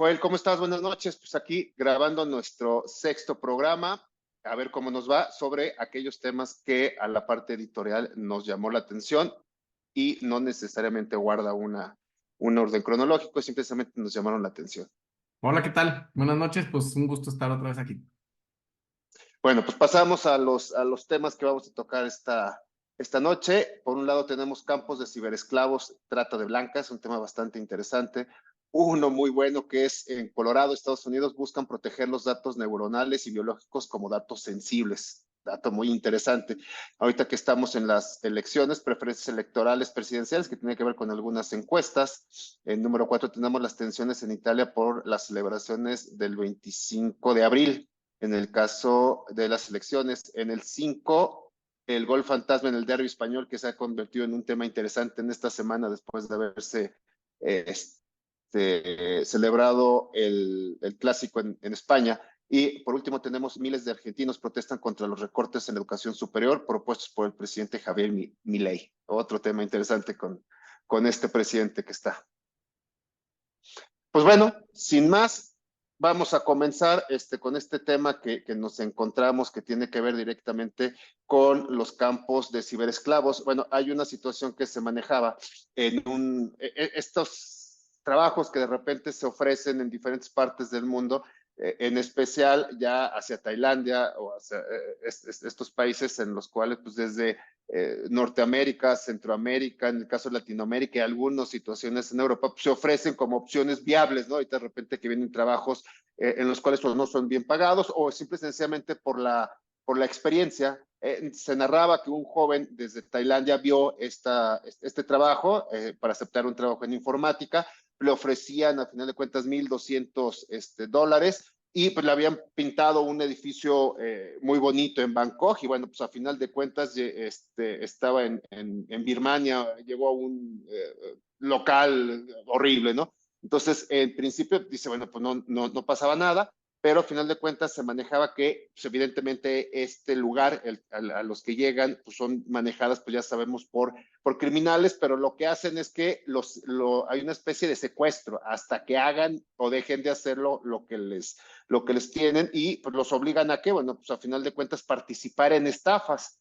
Joel, ¿cómo estás? Buenas noches. Pues aquí grabando nuestro sexto programa, a ver cómo nos va sobre aquellos temas que a la parte editorial nos llamó la atención y no necesariamente guarda un orden cronológico, simplemente nos llamaron la atención. Hola, ¿qué tal? Buenas noches, pues un gusto estar otra vez aquí. Bueno, pues pasamos a los temas que vamos a tocar esta noche. Por un lado tenemos campos de ciberesclavos, trata de blancas, un tema bastante interesante. Uno muy bueno que es en Colorado, Estados Unidos, buscan proteger los datos neuronales y biológicos como datos sensibles. Dato muy interesante. Ahorita que estamos en las elecciones, preferencias electorales presidenciales, que tiene que ver con algunas encuestas. En número 4 tenemos las tensiones en Italia por las celebraciones del 25 de abril en el caso de las elecciones. En el 5, el gol fantasma en el derbi español, que se ha convertido en un tema interesante en esta semana después de haberse celebrado el clásico en España. Y por último tenemos miles de argentinos protestan contra los recortes en educación superior propuestos por el presidente Javier Milei. Otro tema interesante con este presidente que está. Pues bueno, sin más, vamos a comenzar con este tema que nos encontramos, que tiene que ver directamente con los campos de ciberesclavos. Bueno, hay una situación que se manejaba en estos trabajos que de repente se ofrecen en diferentes partes del mundo, en especial ya hacia Tailandia o hacia estos países en los cuales pues desde Norteamérica, Centroamérica, en el caso de Latinoamérica y algunas situaciones en Europa, pues, se ofrecen como opciones viables, ¿no? Y de repente que vienen trabajos en los cuales pues, no son bien pagados o simple y sencillamente por la experiencia. Se narraba que un joven desde Tailandia vio este trabajo para aceptar un trabajo en informática, le ofrecían a final de cuentas $1,200 y pues le habían pintado un edificio muy bonito en Bangkok y bueno, pues a final de cuentas estaba en Birmania, llegó a un local horrible, ¿no? Entonces, en principio dice, bueno, pues no pasaba nada, pero a final de cuentas se manejaba que pues, evidentemente este lugar, a los que llegan, pues son manejadas, pues ya sabemos, por criminales, pero lo que hacen es que hay una especie de secuestro hasta que hagan o dejen de hacerlo lo que les tienen y pues los obligan a que, bueno, pues a final de cuentas participar en estafas.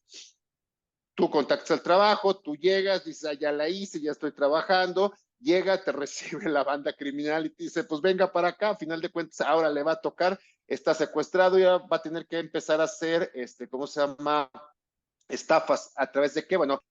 Tú contactas al trabajo, tú llegas, dices, ah, ya la hice, ya estoy trabajando, llega, te recibe la banda criminal y te dice, pues venga para acá, a final de cuentas ahora le va a tocar, está secuestrado y va a tener que empezar a hacer, ¿cómo se llama? Estafas, ¿a través de qué? Bueno,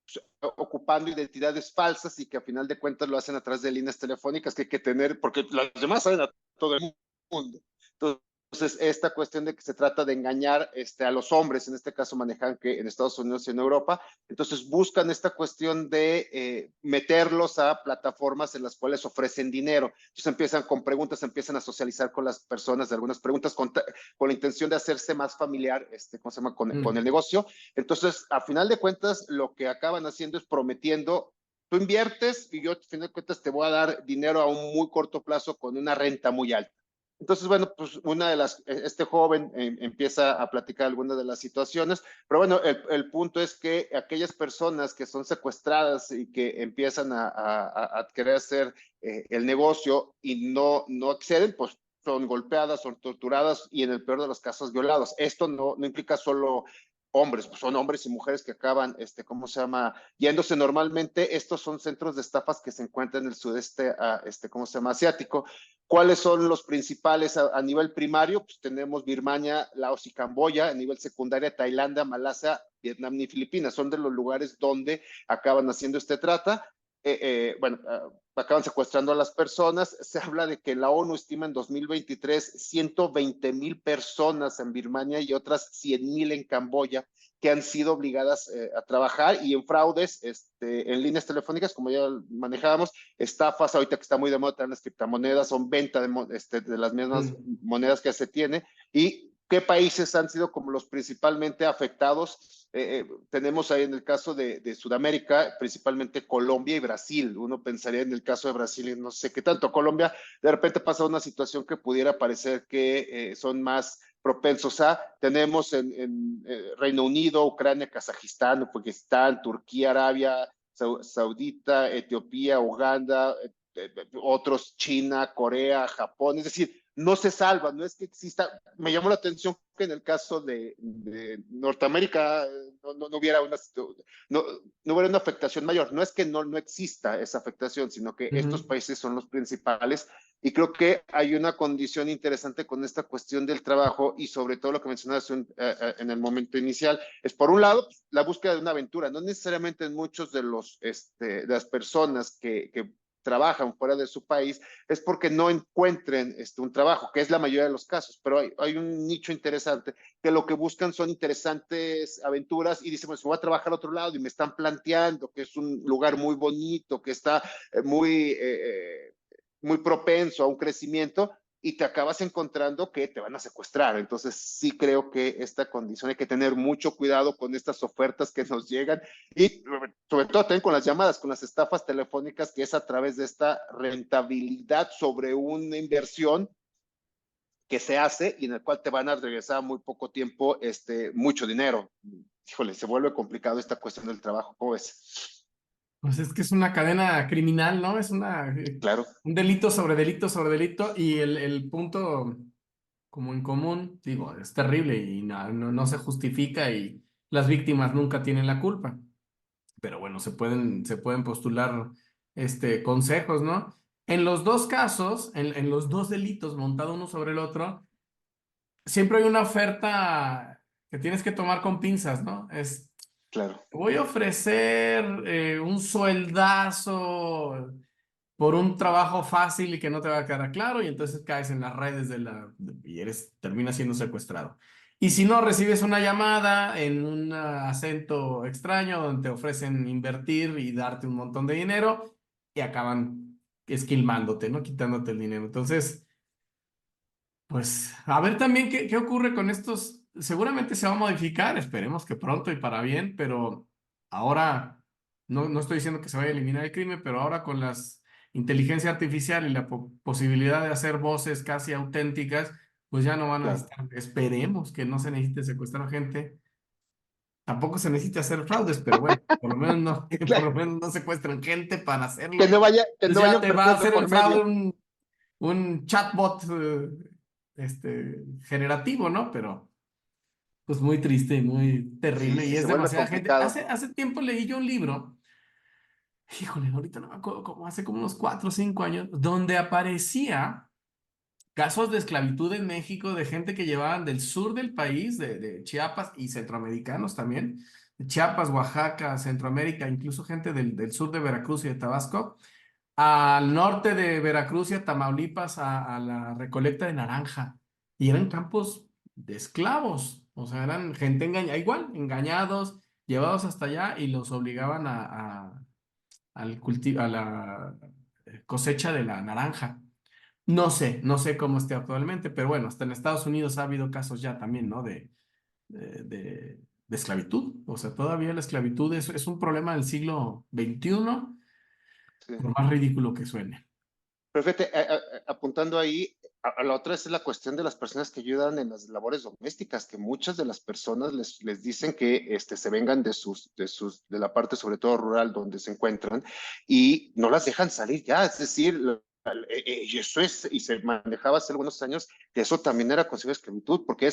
ocupando identidades falsas y que a final de cuentas lo hacen a través de líneas telefónicas que hay que tener, porque las demás saben a todo el mundo. Entonces, esta cuestión de que se trata de engañar a los hombres, en este caso manejan que en Estados Unidos y en Europa, entonces buscan esta cuestión de meterlos a plataformas en las cuales ofrecen dinero. Entonces empiezan con preguntas, empiezan a socializar con las personas de algunas preguntas con la intención de hacerse más familiar, ¿cómo se llama? Con el negocio. Entonces, a final de cuentas, lo que acaban haciendo es prometiendo, tú inviertes y yo a final de cuentas te voy a dar dinero a un muy corto plazo con una renta muy alta. Entonces, bueno, pues este joven empieza a platicar algunas de las situaciones, pero bueno, el punto es que aquellas personas que son secuestradas y que empiezan a querer hacer el negocio y no acceden, pues son golpeadas, son torturadas y en el peor de los casos violados. Esto no implica solo hombres, pues son hombres y mujeres que acaban, ¿cómo se llama? Yéndose normalmente, estos son centros de estafas que se encuentran en el sudeste, ¿cómo se llama? Asiático. ¿Cuáles son los principales a nivel primario? Pues tenemos Birmania, Laos y Camboya, a nivel secundario Tailandia, Malasia, Vietnam y Filipinas. Son de los lugares donde acaban haciendo trata. Bueno, acaban secuestrando a las personas. Se habla de que la ONU estima en 2023 120,000 personas en Birmania y otras 100,000 en Camboya que han sido obligadas a trabajar y en fraudes en líneas telefónicas, como ya manejábamos, estafas, ahorita que está muy de moda las criptomonedas, son venta de las mismas monedas que se tiene y qué países han sido como los principalmente afectados. Tenemos ahí en el caso de Sudamérica, principalmente Colombia y Brasil. Uno pensaría en el caso de Brasil y no sé qué tanto. Colombia, de repente pasa una situación que pudiera parecer que son más propensos a. Tenemos en Reino Unido, Ucrania, Kazajistán, Uzbekistán, Turquía, Arabia Saudita, Etiopía, Uganda, otros China, Corea, Japón, es decir, no se salva, no es que exista, me llamó la atención que en el caso de Norteamérica no hubiera no hubiera una afectación mayor, no es que no exista esa afectación, sino que estos Ujú. países son los principales y creo que hay una condición interesante con esta cuestión del trabajo y sobre todo lo que mencionabas en el momento inicial, es por un lado la búsqueda de una aventura, no necesariamente en muchos de las personas que trabajan fuera de su país es porque no encuentren un trabajo, que es la mayoría de los casos, pero hay un nicho interesante que lo que buscan son interesantes aventuras y dicen, pues voy a trabajar a otro lado y me están planteando que es un lugar muy bonito, que está muy propenso a un crecimiento y te acabas encontrando que te van a secuestrar. Entonces sí creo que esta condición hay que tener mucho cuidado con estas ofertas que nos llegan y sobre todo también con las llamadas, con las estafas telefónicas, que es a través de esta rentabilidad sobre una inversión que se hace y en el cual te van a regresar muy poco tiempo mucho dinero. Híjole, se vuelve complicado esta cuestión del trabajo. ¿Cómo ves? Pues es que es una cadena criminal, ¿no? Es Claro, un delito sobre delito sobre delito y el punto como en común, digo, es terrible y no se justifica y las víctimas nunca tienen la culpa. Pero bueno, se pueden postular consejos, ¿no? En los dos casos, en los dos delitos montado uno sobre el otro, siempre hay una oferta que tienes que tomar con pinzas, ¿no? claro. Voy a ofrecer un sueldazo por un trabajo fácil y que no te va a quedar claro y entonces caes en las redes y terminas siendo secuestrado. Y si no, recibes una llamada en un acento extraño donde te ofrecen invertir y darte un montón de dinero y acaban esquilmándote, ¿no? Quitándote el dinero. Entonces, pues a ver también qué ocurre con estos. Seguramente se va a modificar, esperemos que pronto y para bien, pero ahora no estoy diciendo que se vaya a eliminar el crimen, pero ahora con las inteligencia artificial y la posibilidad de hacer voces casi auténticas, pues ya no van a Claro. necesitar, esperemos que no se necesite secuestrar gente, tampoco se necesite hacer fraudes, pero bueno, por lo menos no, por Claro. lo menos no secuestren gente para Que hacerlo. no vaya, que Pues no ya vayan te va a personas de hacer el por fraude medio. un chatbot generativo, ¿no? Pero pues muy triste y muy Sí, terrible y sí, es se vuelve demasiada gente. complicado. Hace tiempo leí yo un libro, híjole, ahorita no me acuerdo, como hace como unos 4 o 5 años, donde aparecía casos de esclavitud en México de gente que llevaban del sur del país, de Chiapas y centroamericanos también, de Chiapas, Oaxaca, Centroamérica, incluso gente del sur de Veracruz y de Tabasco al norte de Veracruz y a Tamaulipas a la recolecta de naranja. Y eran campos de esclavos, o sea, eran gente engañada, igual, engañados, llevados hasta allá y los obligaban a la cosecha de la naranja. No sé cómo esté actualmente, pero bueno, hasta en Estados Unidos ha habido casos ya también, ¿no? De esclavitud. O sea, todavía la esclavitud es un problema del siglo XXI, Sí. por más ridículo que suene. Pero fíjate, apuntando ahí, a la otra es la cuestión de las personas que ayudan en las labores domésticas, que muchas de las personas les dicen que se vengan de la parte sobre todo rural donde se encuentran y no las dejan salir ya, es decir, y eso es, y se manejaba hace algunos años, que eso también era considerado esclavitud, porque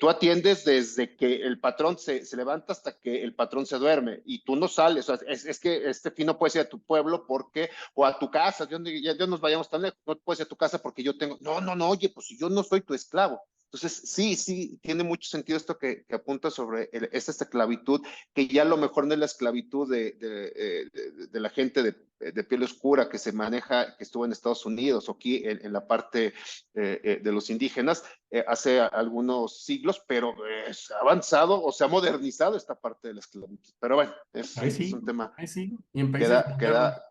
tú atiendes desde que el patrón se levanta hasta que el patrón se duerme, y tú no sales, o sea, es que este fin no puedes ir a tu pueblo porque o a tu casa, ya nos vayamos tan lejos, no puedes ir a tu casa porque yo tengo, no, oye, pues si yo no soy tu esclavo. Entonces, sí, tiene mucho sentido esto que apunta sobre esta esclavitud, que ya a lo mejor no es la esclavitud de la gente de piel oscura que se maneja, que estuvo en Estados Unidos o aquí la parte de los indígenas hace algunos siglos, pero se ha avanzado o se ha modernizado esta parte de la esclavitud. Pero bueno, Ahí es sí, un tema ahí sí. Y en que países queda, modernos.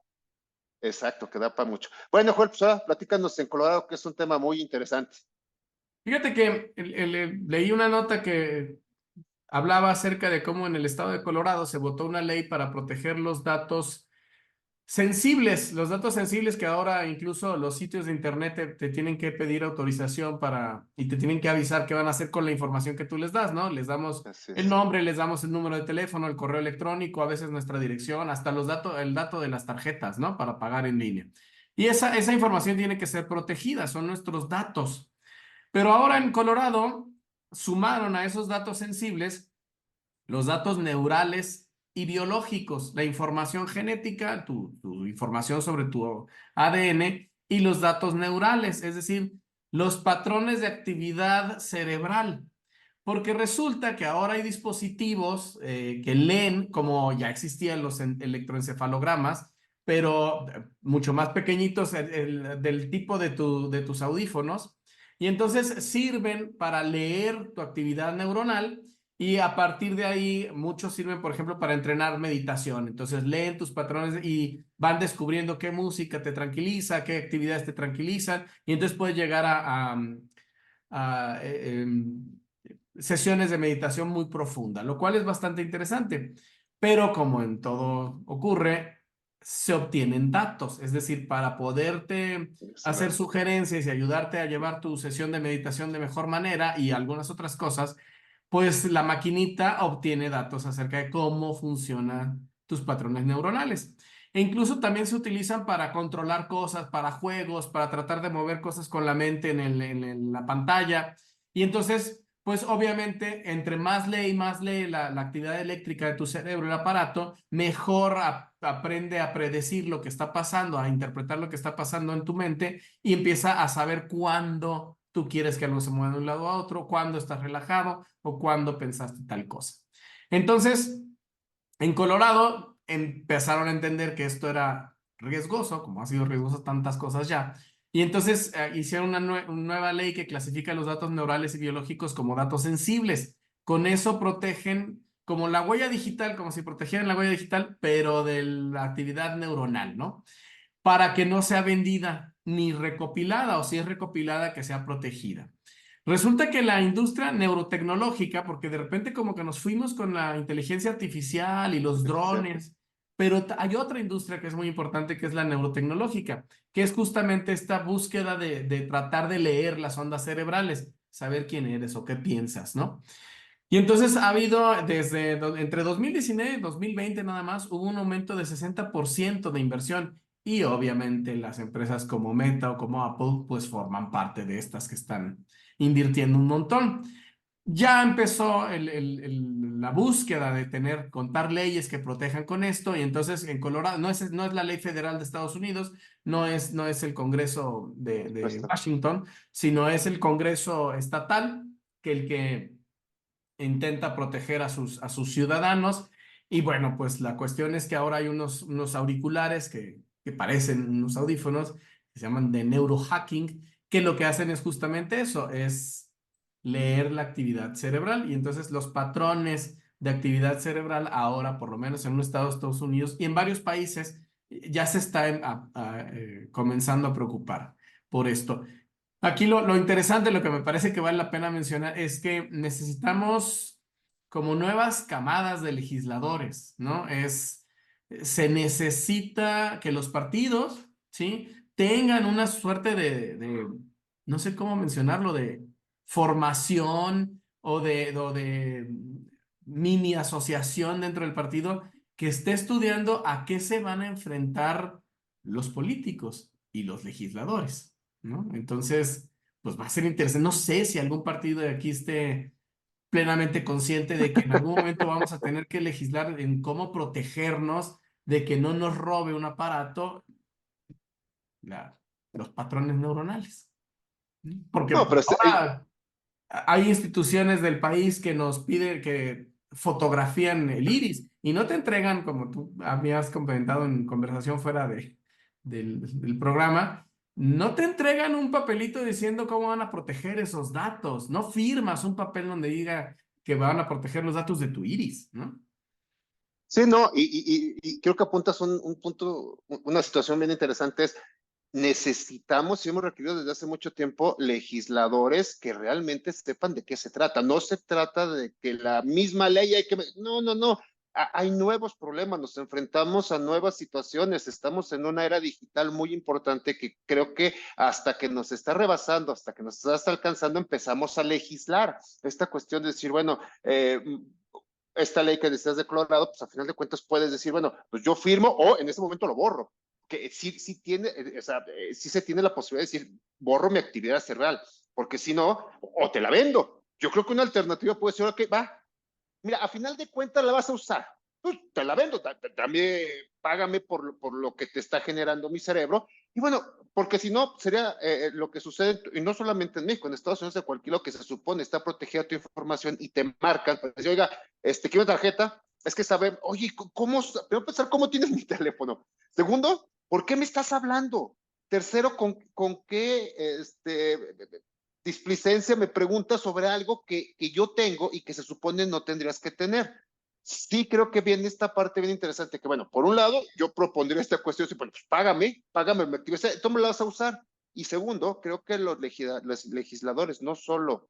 exacto, que da para mucho. Bueno, Joel, pues ahora platícanos en Colorado, que es un tema muy interesante. Fíjate que leí una nota que hablaba acerca de cómo en el estado de Colorado se votó una ley para proteger los datos sensibles que ahora incluso los sitios de internet te tienen que pedir autorización y te tienen que avisar qué van a hacer con la información que tú les das, ¿no? Les damos Así el es. nombre, les damos el número de teléfono, el correo electrónico, a veces nuestra dirección, hasta el dato de las tarjetas, ¿no? Para pagar en línea. Y esa información tiene que ser protegida, son nuestros datos. Pero ahora en Colorado sumaron a esos datos sensibles los datos neurales y biológicos, la información genética, tu información sobre tu ADN y los datos neurales, es decir, los patrones de actividad cerebral. Porque resulta que ahora hay dispositivos que leen, como ya existían los electroencefalogramas, pero mucho más pequeñitos del tipo de tus audífonos. Y entonces sirven para leer tu actividad neuronal y a partir de ahí muchos sirven, por ejemplo, para entrenar meditación. Entonces leen tus patrones y van descubriendo qué música te tranquiliza, qué actividades te tranquilizan y entonces puedes llegar a sesiones de meditación muy profunda, lo cual es bastante interesante. Pero como en todo ocurre, se obtienen datos, es decir, para poderte hacer Excelente. sugerencias y ayudarte a llevar tu sesión de meditación de mejor manera y algunas otras cosas, pues la maquinita obtiene datos acerca de cómo funcionan tus patrones neuronales. E incluso también se utilizan para controlar cosas, para juegos, para tratar de mover cosas con la mente en la pantalla. Y entonces, pues obviamente, entre más lee la actividad eléctrica de tu cerebro, el aparato, mejor aprende a predecir lo que está pasando, a interpretar lo que está pasando en tu mente y empieza a saber cuándo tú quieres que algo se mueva de un lado a otro, cuándo estás relajado o cuándo pensaste tal cosa. Entonces, en Colorado empezaron a entender que esto era riesgoso, como ha sido riesgoso tantas cosas ya, y entonces hicieron una nueva ley que clasifica los datos neurales y biológicos como datos sensibles. Con eso protegen como la huella digital, como si protegieran la huella digital, pero de la actividad neuronal, ¿no? Para que no sea vendida ni recopilada, o si es recopilada, que sea protegida. Resulta que la industria neurotecnológica, porque de repente como que nos fuimos con la inteligencia artificial y los Sí, sí, sí. drones, pero hay otra industria que es muy importante, que es la neurotecnológica, que es justamente esta búsqueda de tratar de leer las ondas cerebrales, saber quién eres o qué piensas, ¿no? Y entonces ha habido entre 2019 y 2020 nada más, hubo un aumento de 60% de inversión y obviamente las empresas como Meta o como Apple pues forman parte de estas que están invirtiendo un montón. Ya empezó la búsqueda de contar leyes que protejan con esto y entonces en Colorado, no es la ley federal de Estados Unidos, no es el Congreso de Puesto. Washington, sino es el Congreso estatal que intenta proteger a sus ciudadanos. Y bueno, pues la cuestión es que ahora hay unos auriculares que parecen unos audífonos, que se llaman de neurohacking, que lo que hacen es justamente eso, es leer la actividad cerebral. Y entonces los patrones de actividad cerebral ahora, por lo menos en un estado de Estados Unidos y en varios países, ya se está comenzando a preocupar por esto. Aquí lo interesante, lo que me parece que vale la pena mencionar es que necesitamos como nuevas camadas de legisladores, ¿no? Se necesita que los partidos, ¿sí? Tengan una suerte no sé cómo mencionarlo, de formación o de mini asociación dentro del partido que esté estudiando a qué se van a enfrentar los políticos y los legisladores. ¿No? Entonces, pues va a ser interesante. No sé si algún partido de aquí esté plenamente consciente de que en algún momento vamos a tener que legislar en cómo protegernos de que no nos robe un aparato la- los patrones neuronales. Porque No, pues, pero ahora hay instituciones del país que nos piden que fotografían el iris y no te entregan, como tú habías comentado en conversación fuera del programa, no te entregan un papelito diciendo cómo van a proteger esos datos. No firmas un papel donde diga que van a proteger los datos de tu iris, ¿no? sí, no, y creo que apuntas un punto, una situación bien interesante es, necesitamos y hemos requerido desde hace mucho tiempo legisladores que realmente sepan de qué se trata. No se trata de que la misma ley hay que... No, no, no. Hay nuevos problemas, nos enfrentamos a nuevas situaciones, estamos en una era digital muy importante que creo que hasta que nos está rebasando, hasta que nos está alcanzando, empezamos a legislar. Esta cuestión de decir, bueno, esta ley que decías de Colorado, pues a final de cuentas puedes decir, bueno, pues yo firmo o en ese momento lo borro. que sí tiene, o sea, sí se tiene la posibilidad de decir, borro mi actividad cerebral, porque si no, o te la vendo. Yo creo que una alternativa puede ser, ok, va, mira, a final de cuentas la vas a usar. Pues te la vendo, también págame por lo que te está generando mi cerebro. Y bueno, porque si no, sería lo que sucede, y no solamente en México, en Estados Unidos, de cualquier lo que se supone está protegida tu información y te marcan, pues, oiga, quiero tarjeta, es que saber, oye, ¿cómo? Primero pensar cómo tienes mi teléfono. Segundo, ¿por qué me estás hablando? Tercero, ¿con qué displicencia me preguntas sobre algo que yo tengo y que se supone no tendrías que tener? Sí, creo que viene esta parte bien interesante, que bueno, por un lado, yo propondría esta cuestión, bueno, pues págame, me actives, tú me la vas a usar. Y segundo, creo que los legisladores, no solo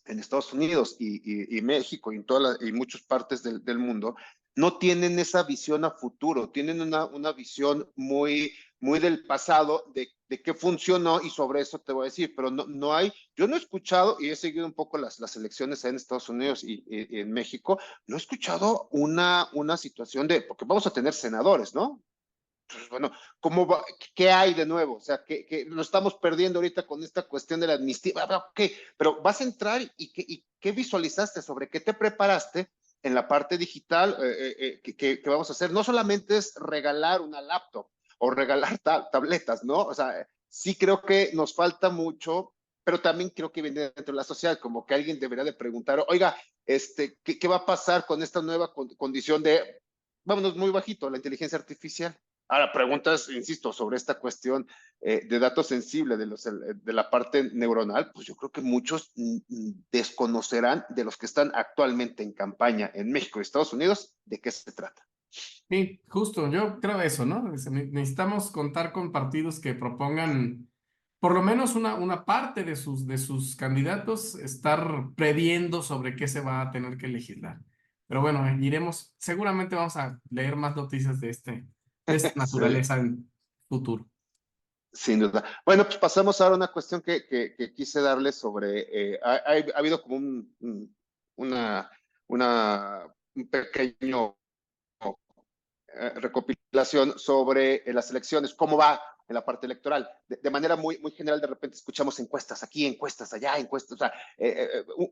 en Estados Unidos y México y en y muchas partes del mundo, no tienen esa visión a futuro, tienen una visión muy del pasado de qué funcionó y sobre eso te voy a decir, pero no hay, yo no he escuchado y he seguido un poco las elecciones en Estados Unidos y en México, no he escuchado una situación porque vamos a tener senadores, ¿no? Pues bueno, ¿qué hay de nuevo? O sea, que lo estamos perdiendo ahorita con esta cuestión de la amnistía. Ok, pero vas a entrar y qué visualizaste, sobre qué te preparaste en la parte digital que vamos a hacer. No solamente es regalar una laptop o regalar tabletas, ¿no? O sea, sí creo que nos falta mucho, pero también creo que viene dentro de la sociedad, como que alguien debería de preguntar, oiga, ¿qué va a pasar con esta nueva condición de, vámonos muy bajito, la inteligencia artificial? Ahora, preguntas, insisto, sobre esta cuestión de datos sensibles de la parte neuronal, pues yo creo que muchos desconocerán de los que están actualmente en campaña en México y Estados Unidos de qué se trata. Sí, justo, yo creo eso, ¿no? Necesitamos contar con partidos que propongan por lo menos una parte de sus candidatos, estar previendo sobre qué se va a tener que legislar. Pero bueno, iremos, seguramente vamos a leer más noticias de esta Sí, naturaleza en futuro. sin duda. Bueno, pues pasamos ahora a una cuestión que quise darle sobre, ha habido como una, un pequeño recopilación sobre las elecciones, cómo va en la parte electoral. De manera muy general, de repente escuchamos encuestas aquí, encuestas allá, encuestas, o sea,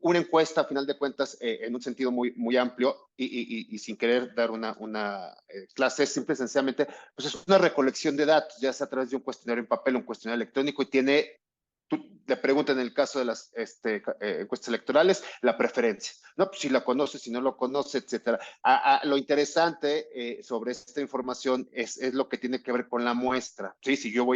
una encuesta, a final de cuentas, en un sentido muy amplio y sin querer dar una clase, simple y sencillamente, pues es una recolección de datos, ya sea a través de un cuestionario en papel, un cuestionario electrónico, y tiene le preguntan en el caso de las encuestas electorales la preferencia. No, pues si la conoce, si no lo conoce, etcétera. Lo interesante sobre esta información es lo que tiene que ver con la muestra. ¿Sí? Si yo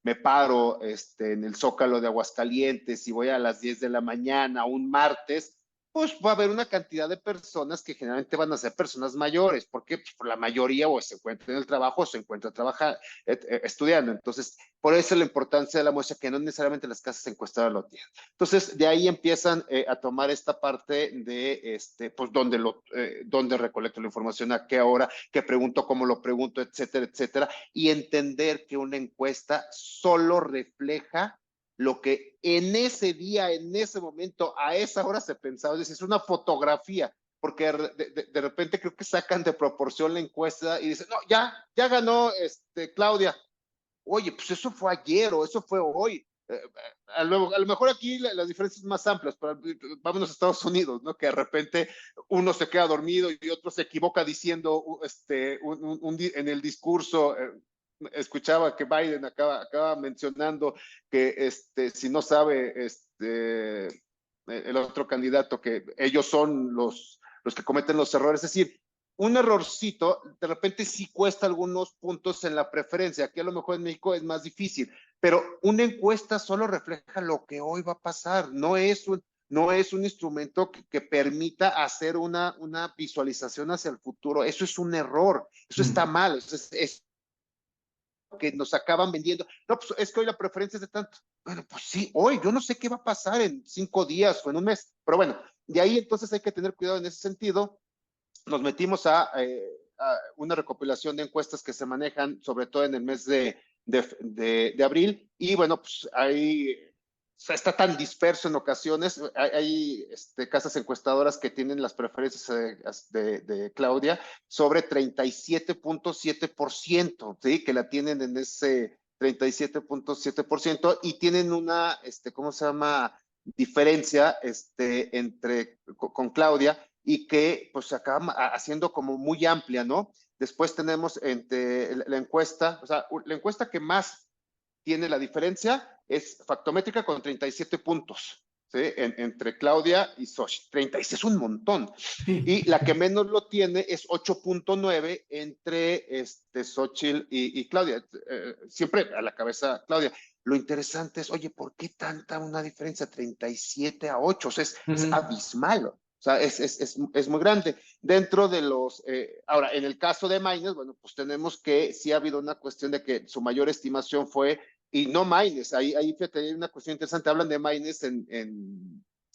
me paro en el Zócalo de Aguascalientes y voy a las 10 de la mañana, un martes, pues va a haber una cantidad de personas que generalmente van a ser personas mayores, porque pues, la mayoría o se encuentra en el trabajo o se encuentra estudiando. Entonces, por eso la importancia de la muestra, que no necesariamente las casas encuestadoras lo tienen. Entonces, de ahí empiezan a tomar esta parte de, pues, dónde recolecto la información, a qué hora, qué pregunto, cómo lo pregunto, etcétera, etcétera, y entender que una encuesta solo refleja lo que en ese día, en ese momento, a esa hora se pensaba. Es decir, es una fotografía, porque de repente creo que sacan de proporción la encuesta y dicen, no, ya ganó Claudia. Oye, pues eso fue ayer o eso fue hoy. A lo mejor aquí las diferencias más amplias, pero vámonos a Estados Unidos, ¿no? Que de repente uno se queda dormido y otro se equivoca diciendo en el discurso. Escuchaba que Biden acaba mencionando que si no sabe el otro candidato, que ellos son los que cometen los errores. Es decir, un errorcito, de repente sí cuesta algunos puntos en la preferencia. Aquí a lo mejor en México es más difícil, pero una encuesta solo refleja lo que hoy va a pasar. No es un instrumento que permita hacer una visualización hacia el futuro. Eso es un error. Eso está mal. Es que nos acaban vendiendo. No, pues es que hoy la preferencia es de tanto. Bueno, pues sí, hoy. Yo no sé qué va a pasar en 5 días o en un mes. Pero bueno, de ahí entonces hay que tener cuidado en ese sentido. Nos metimos a una recopilación de encuestas que se manejan sobre todo en el mes de abril, y bueno, pues ahí sea, está tan disperso en ocasiones. Hay casas encuestadoras que tienen las preferencias de Claudia sobre 37.7%, ¿sí? Que la tienen en ese 37.7% y tienen una, ¿cómo se llama? Diferencia con Claudia y que pues se acaba haciendo como muy amplia, ¿no? Después tenemos la encuesta, o sea, la encuesta que más tiene la diferencia es factométrica con 37 puntos, ¿sí? Entre Claudia y Xochitl. 36 es un montón. Y la que menos lo tiene es 8.9 entre Xochitl y Claudia. Siempre a la cabeza Claudia. Lo interesante es, oye, ¿por qué tanta una diferencia? 37 a 8, o sea, es abismal. O sea, es muy grande. Dentro de ahora, en el caso de Maynes, bueno, pues tenemos que sí ha habido una cuestión de que su mayor estimación fue, y no Maynes, ahí fíjate, hay una cuestión interesante, hablan de Maynes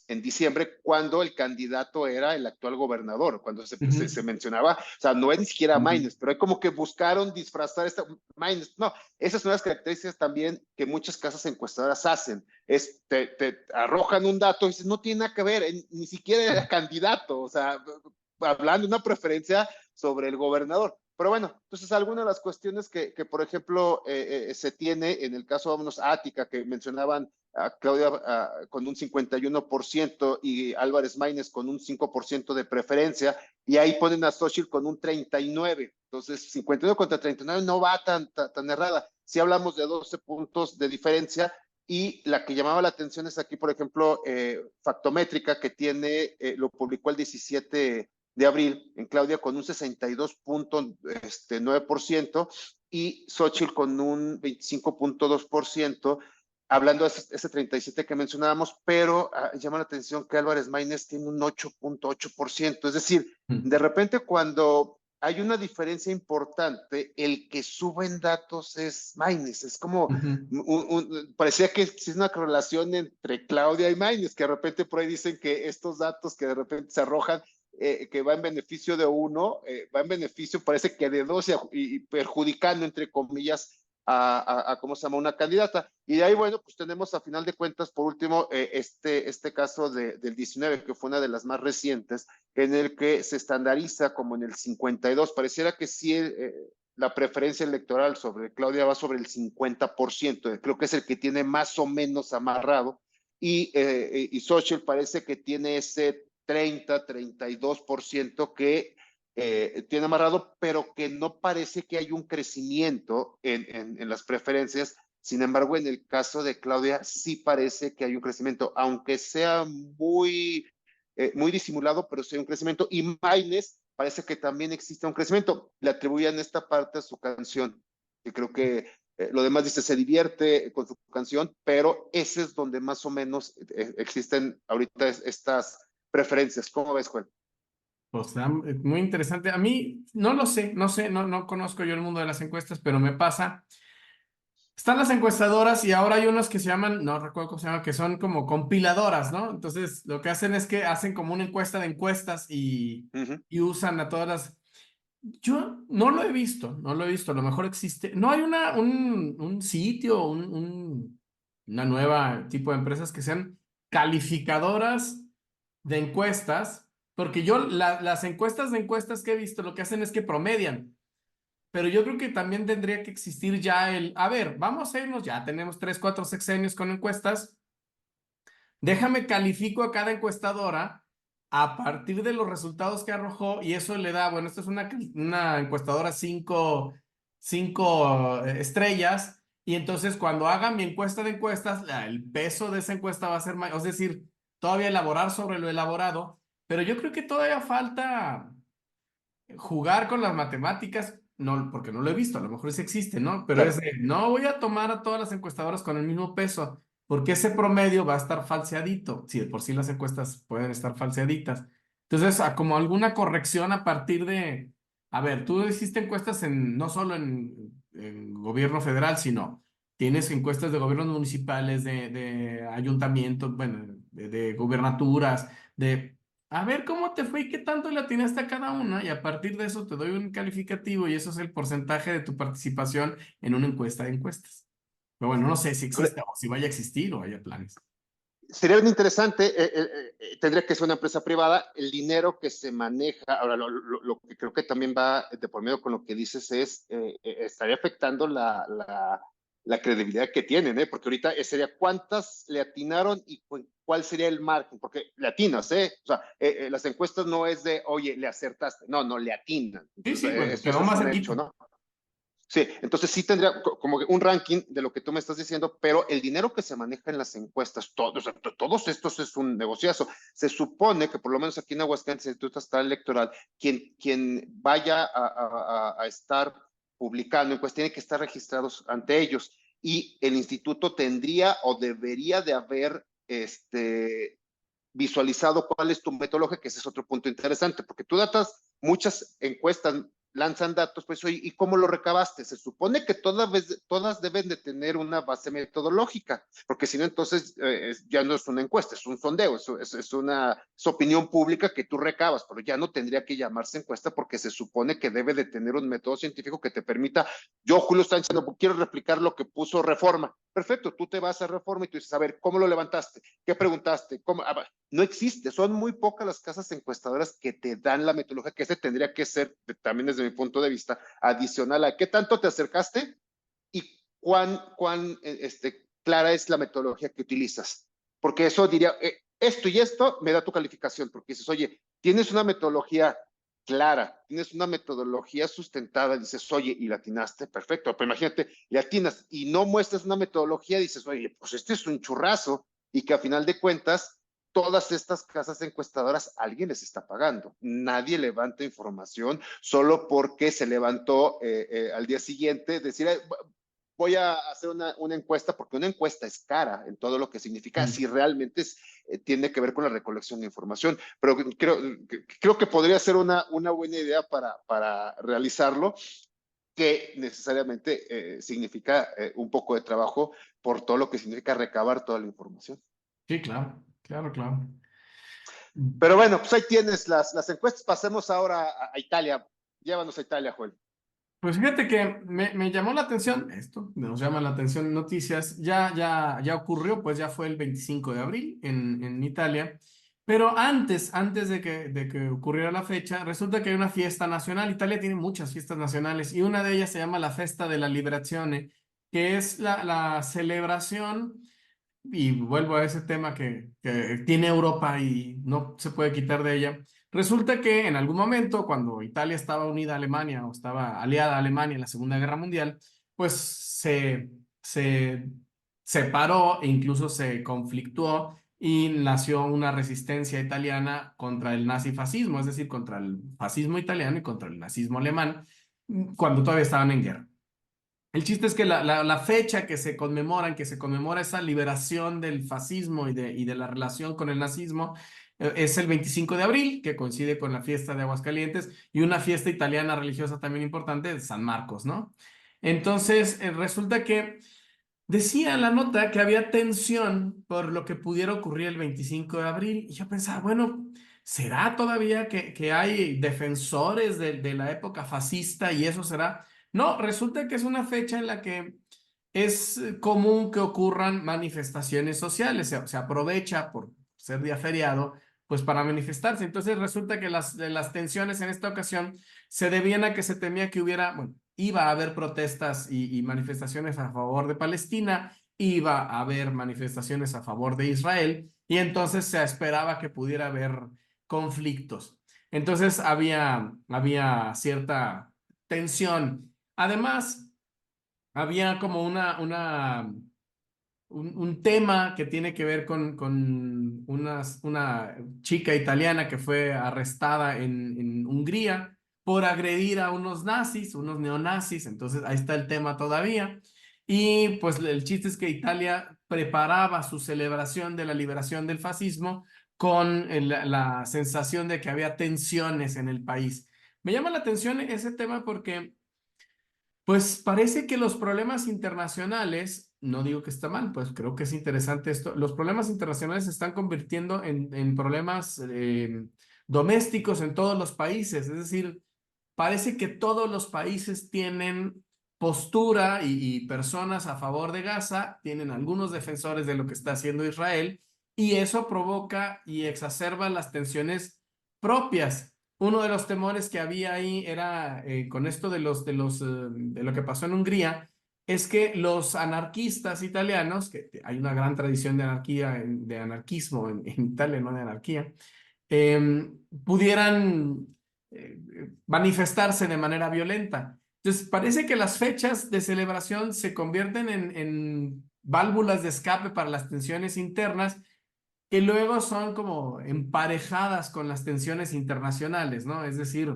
en diciembre, cuando el candidato era el actual gobernador, cuando se mencionaba, o sea, no es ni siquiera Maynes, pero hay como que buscaron disfrazar esta Maynes. No, esas son las características también que muchas casas encuestadoras hacen, te arrojan un dato y dices, no tiene nada que ver, ni siquiera era candidato, o sea, hablando de una preferencia sobre el gobernador. Pero bueno, entonces algunas de las cuestiones que por ejemplo, se tiene en el caso, vámonos, Ática, que mencionaban a Claudia con un 51% y Álvarez Maínez con un 5% de preferencia, y ahí ponen a Xochitl con un 39%. Entonces, 51 contra 39 no va tan errada. Si hablamos de 12 puntos de diferencia, y la que llamaba la atención es aquí, por ejemplo, Factométrica, que lo publicó el 17 de abril en Claudia con un 62.9% y Xochitl con un 25.2%, hablando de ese 37 que mencionábamos, pero llama la atención que Álvarez Maínez tiene un 8.8%. Es decir, de repente cuando hay una diferencia importante, el que sube en datos es Maínez. Es como, parecía que existe una correlación entre Claudia y Maínez, que de repente por ahí dicen que estos datos que de repente se arrojan, que va en beneficio de uno, va en beneficio, parece que de dos, y perjudicando, entre comillas, ¿cómo se llama? Una candidata. Y de ahí, bueno, pues tenemos a final de cuentas, por último, este caso del 19, que fue una de las más recientes, en el que se estandariza como en el 52. Pareciera que sí, la preferencia electoral sobre Claudia va sobre el 50%. Creo que es el que tiene más o menos amarrado. Y Xochitl parece que tiene ese 32% que tiene amarrado, pero que no parece que hay un crecimiento en las preferencias. Sin embargo, en el caso de Claudia, sí parece que hay un crecimiento, aunque sea muy disimulado, pero sí hay un crecimiento. Y Maynes parece que también existe un crecimiento. Le atribuían esta parte a su canción, que creo que lo demás dice, se divierte con su canción, pero ese es donde más o menos existen ahorita estas preferencias. ¿Cómo ves, Juan? O sea, muy interesante. A mí no lo sé, no conozco yo el mundo de las encuestas, pero me pasa. Están las encuestadoras y ahora hay unos que se llaman, no recuerdo cómo se llaman, que son como compiladoras, ¿no? Entonces, lo que hacen es que hacen como una encuesta de encuestas y usan a todas las. Yo no lo he visto, no lo he visto. A lo mejor existe. No hay un sitio, una nueva tipo de empresas que sean calificadoras de encuestas, porque yo las encuestas de encuestas que he visto lo que hacen es que promedian, pero yo creo que también tendría que existir ya a ver, vamos a irnos, ya tenemos 3, 4 sexenios con encuestas, déjame califico a cada encuestadora a partir de los resultados que arrojó y eso le da, bueno, esto es una encuestadora cinco estrellas y entonces cuando haga mi encuesta de encuestas, el peso de esa encuesta va a ser mayor, es decir, todavía elaborar sobre lo elaborado, pero yo creo que todavía falta jugar con las matemáticas, no, porque no lo he visto, a lo mejor sí existe, ¿no? Pero Claro. no voy a tomar a todas las encuestadoras con el mismo peso, porque ese promedio va a estar falseadito, si de por sí las encuestas pueden estar falseaditas. Entonces, como alguna corrección a partir a ver, tú hiciste encuestas no solo en gobierno federal, sino tienes encuestas de gobiernos municipales, de ayuntamientos, bueno, de gubernaturas, a ver cómo te fue y qué tanto le atinaste a cada una, y a partir de eso te doy un calificativo y eso es el porcentaje de tu participación en una encuesta de encuestas. Pero bueno, no sé si existe o si vaya a existir o haya planes. sería bien interesante, tendría que ser una empresa privada, el dinero que se maneja, ahora lo que creo que también va de por medio con lo que dices es, estaría afectando la credibilidad que tienen, porque ahorita sería cuántas le atinaron y cuál sería el margen, porque le atinas, o sea, las encuestas no es de, oye, le acertaste, no, no, le atinan, Sí, entonces sí, bueno, eso quedó es más un hecho, cerquita. ¿no? Sí, entonces sí tendría como un ranking de lo que tú me estás diciendo, pero el dinero que se maneja en las encuestas, o sea, todos estos es un negociazo. Se supone que por lo menos aquí en Aguascalientes, el Instituto Estatal Electoral, quien vaya a estar publicando encuestas tiene que estar registrados ante ellos y el instituto tendría o debería de haber visualizado cuál es tu metodología, que ese es otro punto interesante, porque tú datas, muchas encuestas lanzan datos, pues, oye, ¿y cómo lo recabaste? Se supone que todas deben de tener una base metodológica, porque si no, entonces ya no es una encuesta, es un sondeo, es una opinión pública que tú recabas, pero ya no tendría que llamarse encuesta porque se supone que debe de tener un método científico que te permita, yo, Julio Sánchez, no quiero replicar lo que puso Reforma. Perfecto, tú te vas a Reforma y tú dices, a ver, ¿cómo lo levantaste? ¿Qué preguntaste? ¿Cómo? No existe, son muy pocas las casas encuestadoras que te dan la metodología, que ese tendría que ser, también desde mi punto de vista, adicional a qué tanto te acercaste y cuán clara es la metodología que utilizas. Porque eso diría, esto y esto me da tu calificación, porque dices, oye, tienes una metodología clara, tienes una metodología sustentada, dices, oye, y la atinaste, perfecto, pero imagínate, le atinas y no muestras una metodología, dices, oye, pues este es un churrazo, y que a final de cuentas, todas estas casas encuestadoras, alguien les está pagando. Nadie levanta información solo porque se levantó al día siguiente, decir, voy a hacer una encuesta, porque una encuesta es cara en todo lo que significa, si realmente tiene que ver con la recolección de información. Pero creo que podría ser una buena idea para realizarlo, que necesariamente significa un poco de trabajo por todo lo que significa recabar toda la información. Sí, claro, claro, claro. Pero bueno, pues ahí tienes las encuestas. Pasemos ahora a Italia. Llévanos a Italia, Joel. Pues fíjate que me llamó la atención esto, nos llama la atención noticias, ya ocurrió, pues ya fue el 25 de abril en Italia, pero antes de que ocurriera la fecha, resulta que hay una fiesta nacional. Italia tiene muchas fiestas nacionales y una de ellas se llama la Festa de la Liberazione, que es la celebración, y vuelvo a ese tema que tiene Europa y no se puede quitar de ella. Resulta que en algún momento, cuando Italia estaba unida a Alemania o estaba aliada a Alemania en la Segunda Guerra Mundial, pues se separó e incluso se conflictuó y nació una resistencia italiana contra el nazifascismo, es decir, contra el fascismo italiano y contra el nazismo alemán, cuando todavía estaban en guerra. El chiste es que la fecha en que se conmemora esa liberación del fascismo y de la relación con el nazismo, es el 25 de abril, que coincide con la fiesta de Aguascalientes y una fiesta italiana religiosa también importante de San Marcos, ¿no? Entonces, resulta que decía en la nota que había tensión por lo que pudiera ocurrir el 25 de abril. Y yo pensaba, bueno, ¿será todavía que hay defensores de la época fascista y eso será? No, resulta que es una fecha en la que es común que ocurran manifestaciones sociales. Se aprovecha por ser día feriado, pues para manifestarse. Entonces resulta que las tensiones en esta ocasión se debían a que se temía que hubiera, bueno, iba a haber protestas y manifestaciones a favor de Palestina, iba a haber manifestaciones a favor de Israel, y entonces se esperaba que pudiera haber conflictos. Entonces había cierta tensión. Además, había como un tema que tiene que ver con una chica italiana que fue arrestada en Hungría por agredir a unos nazis, unos neonazis. Entonces ahí está el tema todavía. Y pues el chiste es que Italia preparaba su celebración de la liberación del fascismo con la sensación de que había tensiones en el país. Me llama la atención ese tema porque pues parece que los problemas internacionales, no digo que está mal, pues creo que es interesante esto, los problemas internacionales se están convirtiendo en problemas domésticos en todos los países. Es decir, parece que todos los países tienen postura y personas a favor de Gaza, tienen algunos defensores de lo que está haciendo Israel, y eso provoca y exacerba las tensiones propias. Uno de los temores que había ahí era con esto de de lo que pasó en Hungría, es que los anarquistas italianos, que hay una gran tradición de anarquía, de anarquismo en Italia, no de anarquía, pudieran manifestarse de manera violenta. Entonces, parece que las fechas de celebración se convierten en válvulas de escape para las tensiones internas que luego son como emparejadas con las tensiones internacionales, ¿no? Es decir,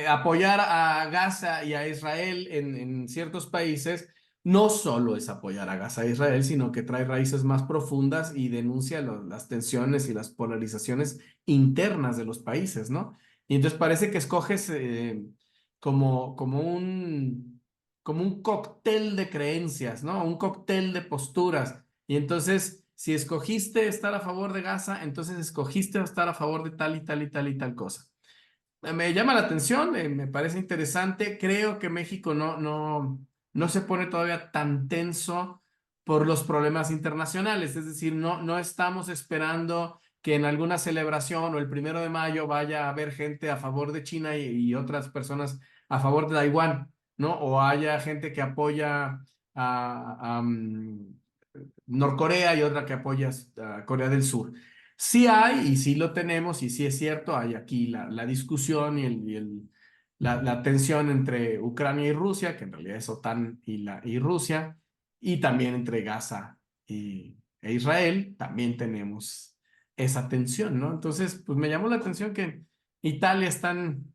apoyar a Gaza y a Israel en ciertos países no solo es apoyar a Gaza e Israel, sino que trae raíces más profundas y denuncia las tensiones y las polarizaciones internas de los países, ¿no? Y entonces parece que escoges como, como un cóctel de creencias, ¿no? Un cóctel de posturas. Y entonces, si escogiste estar a favor de Gaza, entonces escogiste estar a favor de tal y tal y tal y tal cosa. Me llama la atención, me parece interesante. Creo que México no se pone todavía tan tenso por los problemas internacionales. Es decir, no estamos esperando que en alguna celebración o el 1 de mayo vaya a haber gente a favor de China y otras personas a favor de Taiwán, ¿no? O haya gente que apoya a Norcorea y otra que apoya a Corea del Sur. Sí hay, y sí lo tenemos, y sí es cierto, hay aquí la discusión la tensión entre Ucrania y Rusia, que en realidad es OTAN y Rusia, y también entre Gaza e Israel, también tenemos esa tensión, ¿no? Entonces, pues me llamó la atención que Italia están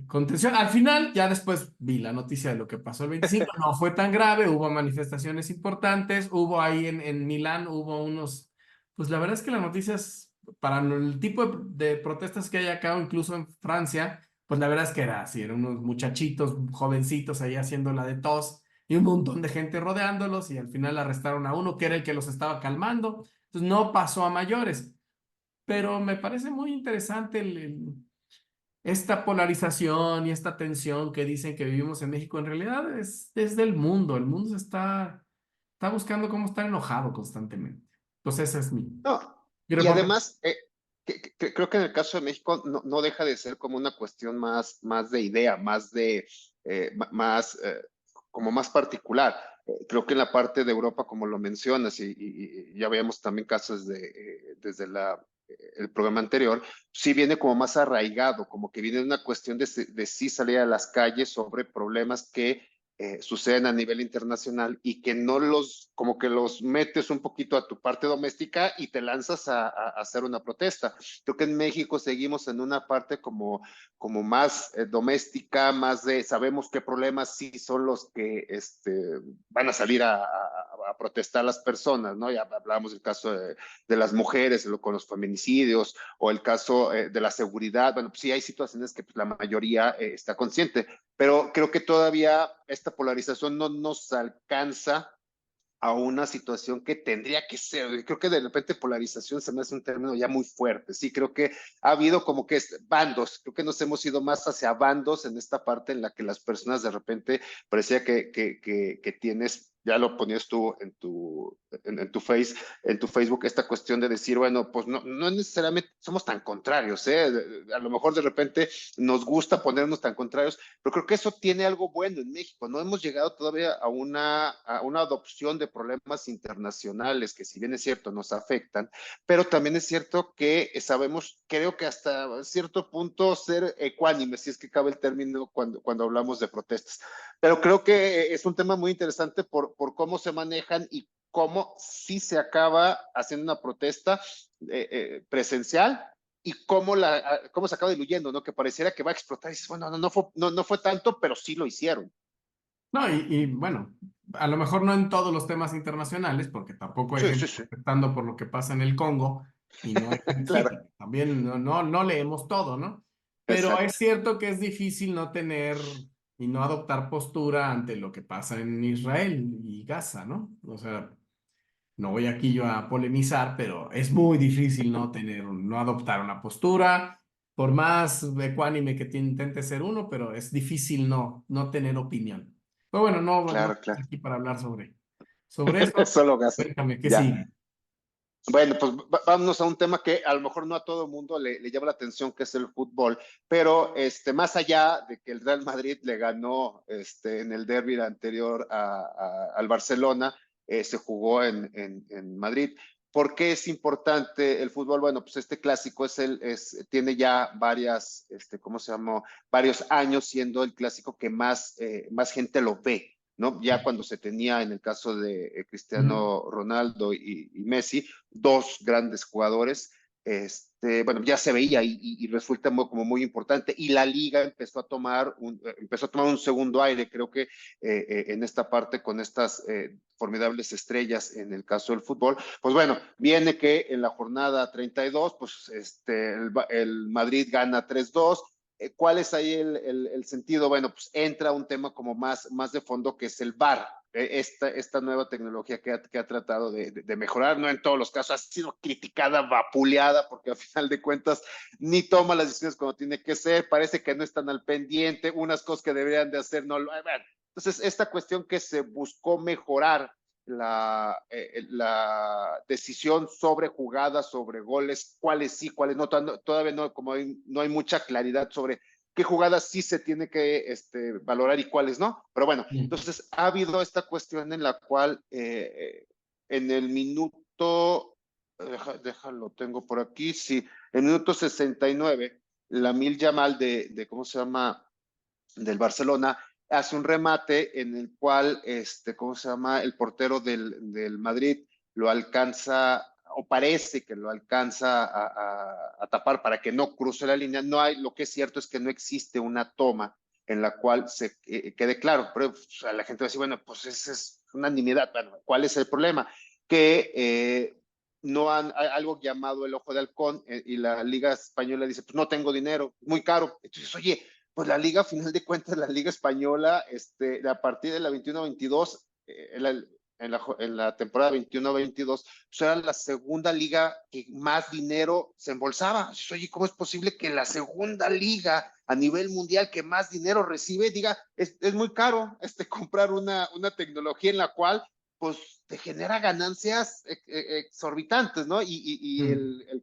contención. Al final, ya después vi la noticia de lo que pasó el 25, no fue tan grave, hubo manifestaciones importantes, hubo ahí en Milán, hubo unos, pues la verdad es que las noticias, para el tipo de protestas que hay acá, o incluso en Francia, pues la verdad es que era así, eran unos muchachitos, jovencitos ahí haciendo la de tos y un montón de gente rodeándolos y al final arrestaron a uno que era el que los estaba calmando. Entonces no pasó a mayores, pero me parece muy interesante esta polarización y esta tensión que dicen que vivimos en México, en realidad es del mundo. El mundo está buscando cómo estar enojado constantemente. Entonces, esa es No, mi y reporte. además, creo que en el caso de México no deja de ser como una cuestión más de idea, más, como más particular. Creo que en la parte de Europa, como lo mencionas, y ya veíamos también casos desde el programa anterior, sí viene como más arraigado, como que viene una cuestión de sí salir a las calles sobre problemas que suceden a nivel internacional y que no como que los metes un poquito a tu parte doméstica y te lanzas a hacer una protesta. Creo que en México seguimos en una parte como más doméstica, más sabemos qué problemas sí son los que van a salir a protestar las personas, ¿no? Ya hablábamos del caso de las mujeres, con los feminicidios, o el caso de la seguridad. Bueno, pues sí hay situaciones que pues, la mayoría está consciente, pero creo que todavía esta polarización no nos alcanza a una situación que tendría que ser. Creo que de repente polarización se me hace un término ya muy fuerte. Sí, creo que ha habido como que bandos, creo que nos hemos ido más hacia bandos en esta parte en la que las personas de repente parecía que tienes, ya lo ponías tú en tu Facebook, esta cuestión de decir, bueno, pues no necesariamente somos tan contrarios, ¿eh? A lo mejor de repente nos gusta ponernos tan contrarios, pero creo que eso tiene algo bueno en México. No hemos llegado todavía a una adopción de problemas internacionales que, si bien es cierto, nos afectan, pero también es cierto que sabemos, creo que hasta cierto punto, ser ecuánimes, si es que cabe el término cuando hablamos de protestas. Pero creo que es un tema muy interesante por cómo se manejan y cómo sí se acaba haciendo una protesta presencial y cómo se acaba diluyendo, ¿no? Que pareciera que va a explotar y dices, bueno, no fue tanto, pero sí lo hicieron. No, bueno, a lo mejor no en todos los temas internacionales, porque tampoco hay Sí, sí, gente sí. protestando por lo que pasa en el Congo y no hay gente, sí, Claro, porque también no leemos todo, ¿no? Pero es exacto. cierto que es difícil no tener y no adoptar postura ante lo que pasa en Israel y Gaza, ¿no? O sea, no voy aquí yo a polemizar, pero es muy difícil no adoptar una postura, por más ecuánime que intente ser uno, pero es difícil no tener opinión. Pero bueno, no Claro, estoy claro. aquí para hablar Sobre eso, Solo gas. cuéntame, ¿qué Ya. sigue? Bueno, pues vámonos a un tema que a lo mejor no a todo el mundo le llama la atención, que es el fútbol, pero más allá de que el Real Madrid le ganó en el derbi anterior al Barcelona, se jugó en Madrid. ¿Por qué es importante el fútbol? Bueno, pues este clásico tiene ya ¿cómo se llama? Varios años siendo el clásico que más gente lo ve. ¿No? Ya cuando se tenía en el caso de Ujú. Cristiano Ronaldo y Messi, dos grandes jugadores, bueno, ya se veía y resulta como muy importante. Y la liga empezó a tomar un segundo aire, creo que en esta parte con estas formidables estrellas en el caso del fútbol. Pues bueno, viene que en la jornada 32, pues el Madrid gana 3-2. ¿Cuál es ahí el sentido? Bueno, pues entra un tema como más de fondo que es el VAR, esta nueva tecnología que ha tratado de mejorar, no en todos los casos, ha sido criticada, vapuleada, porque al final de cuentas ni toma las decisiones cuando tiene que ser, parece que no están al pendiente, unas cosas que deberían de hacer no lo hagan. Entonces, esta cuestión que se buscó mejorar la decisión sobre jugadas, sobre goles, cuáles sí, cuáles no, todavía no, como no hay mucha claridad sobre qué jugadas sí se tiene que valorar y cuáles no. Pero bueno, entonces ha habido esta cuestión en la cual en el minuto, déjalo, tengo por aquí, sí, en el minuto 69, Lamine Yamal ¿cómo se llama? Del Barcelona, hace un remate en el cual, ¿cómo se llama? El portero del Madrid lo alcanza, o parece que lo alcanza a tapar para que no cruce la línea. No hay, lo que es cierto es que no existe una toma en la cual se quede claro, pero pues, la gente va a decir, bueno, pues esa es una nimiedad. Bueno, ¿cuál es el problema? Que no han, hay algo llamado el ojo de halcón y la Liga Española dice, pues no tengo dinero, muy caro. Entonces, oye, pues la liga, a final de cuentas, la liga española, a partir de la 21-22, en la temporada 21-22, pues era la segunda liga que más dinero se embolsaba. Oye, ¿cómo es posible que la segunda liga a nivel mundial que más dinero recibe, diga, es muy caro comprar una tecnología en la cual, pues, te genera ganancias exorbitantes, ¿no? Y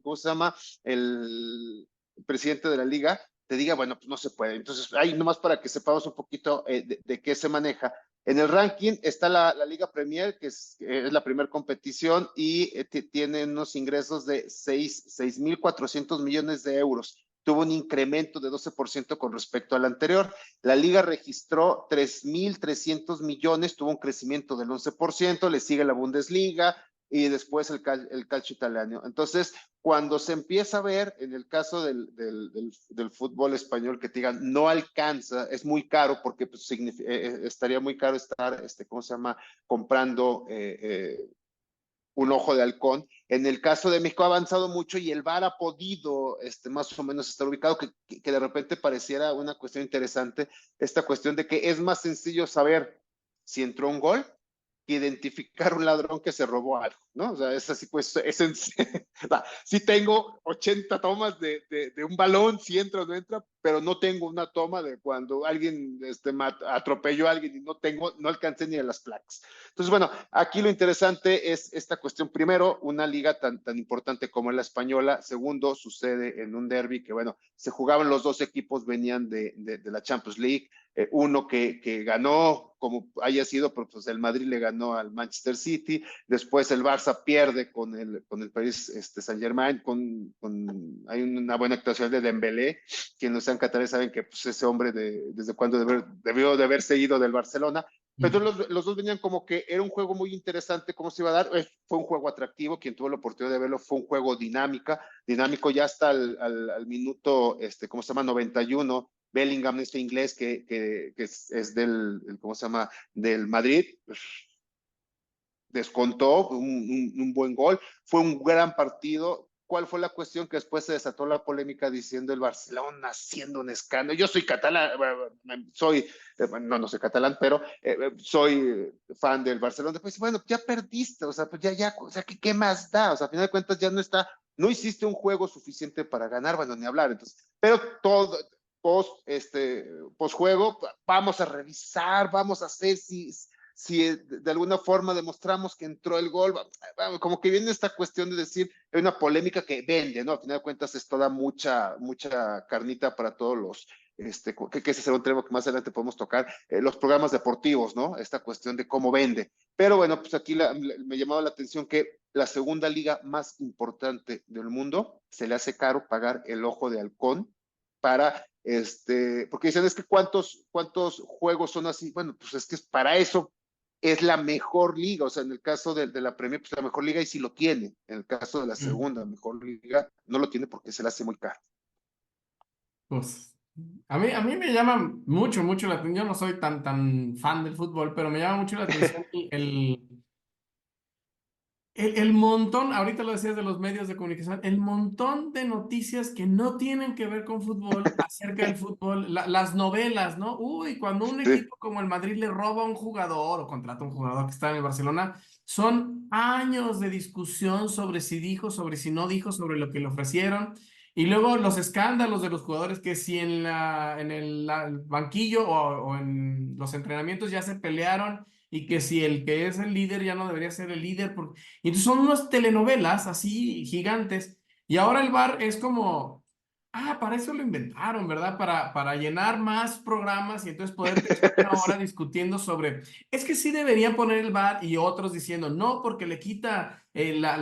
¿cómo se llama? El presidente de la liga te diga, bueno, pues no se puede. Entonces, ahí nomás para que sepamos un poquito de qué se maneja. En el ranking está la Liga Premier, que es la primera competición y tiene unos ingresos de 6.400 millones de euros. Tuvo un incremento de 12% con respecto al anterior. La liga registró 3.300 millones, tuvo un crecimiento del 11%, le sigue la Bundesliga y después el calcio italiano. Entonces, cuando se empieza a ver en el caso del fútbol español que te digan no alcanza, es muy caro porque pues, estaría muy caro estar, ¿cómo se llama? Comprando un ojo de halcón. En el caso de México ha avanzado mucho y el VAR ha podido más o menos estar ubicado, que de repente pareciera una cuestión interesante, esta cuestión de que es más sencillo saber si entró un gol que identificar un ladrón que se robó algo, ¿no? O sea, es así, pues, sí tengo 80 tomas de un balón, si entra o no entra, pero no tengo una toma de cuando alguien atropelló a alguien y no alcancé ni a las placas. Entonces, bueno, aquí lo interesante es esta cuestión. Primero, una liga tan importante como la española. Segundo, sucede en un derby que, bueno, se jugaban los dos equipos, venían de la Champions League. Uno que ganó, como haya sido, pues el Madrid le ganó al Manchester City, después el Barça pierde con el Paris Saint-Germain, hay una buena actuación de Dembélé, quienes no sean catalanes saben que pues, ese hombre desde cuando debió de haber seguido del Barcelona, pero los dos venían como que era un juego muy interesante, cómo se iba a dar, fue un juego atractivo, quien tuvo la oportunidad de verlo fue un juego dinámico ya hasta al minuto, ¿cómo se llama? 91, Bellingham, este inglés que es ¿cómo se llama? Del Madrid, pues, descontó un buen gol, fue un gran partido. ¿Cuál fue la cuestión? Que después se desató la polémica diciendo el Barcelona haciendo un escándalo? Yo soy catalán, no soy catalán, pero soy fan del Barcelona. Después, bueno, ya perdiste, o sea, pues ya, o sea, ¿qué más da? O sea, a final de cuentas ya no hiciste un juego suficiente para ganar, bueno, ni hablar. Entonces, pero todo, post juego, vamos a revisar, vamos a hacer si de alguna forma demostramos que entró el gol, como que viene esta cuestión de decir, hay una polémica que vende, ¿no? A final de cuentas esto da mucha carnita para todos los, que ese será un tema que más adelante podemos tocar, los programas deportivos, ¿no? Esta cuestión de cómo vende. Pero bueno, pues aquí me llamaba la atención que la segunda liga más importante del mundo se le hace caro pagar el ojo de halcón para, porque dicen, es que cuántos juegos son así. Bueno, pues es que para eso es la mejor liga, o sea, en el caso de la Premier, pues la mejor liga y sí lo tiene. En el caso de la segunda mejor liga, no lo tiene porque se le hace muy caro. Pues a mí me llama mucho, mucho la atención. Yo no soy tan fan del fútbol, pero me llama mucho la atención el montón, ahorita lo decías de los medios de comunicación, el montón de noticias que no tienen que ver con fútbol, acerca del fútbol, las novelas, ¿no? Uy, cuando un Sí. equipo como el Madrid le roba a un jugador o contrata a un jugador que está en el Barcelona, son años de discusión sobre si dijo, sobre si no dijo, sobre lo que le ofrecieron. Y luego los escándalos de los jugadores que si en el banquillo o en los entrenamientos ya se pelearon y que si el que es el líder ya no debería ser el líder. Y entonces son unas telenovelas así gigantes. Y ahora el bar es como, para eso lo inventaron, ¿verdad? Para llenar más programas y entonces poder estar una hora discutiendo sobre, es que sí deberían poner el bar y otros diciendo, no, porque le quita la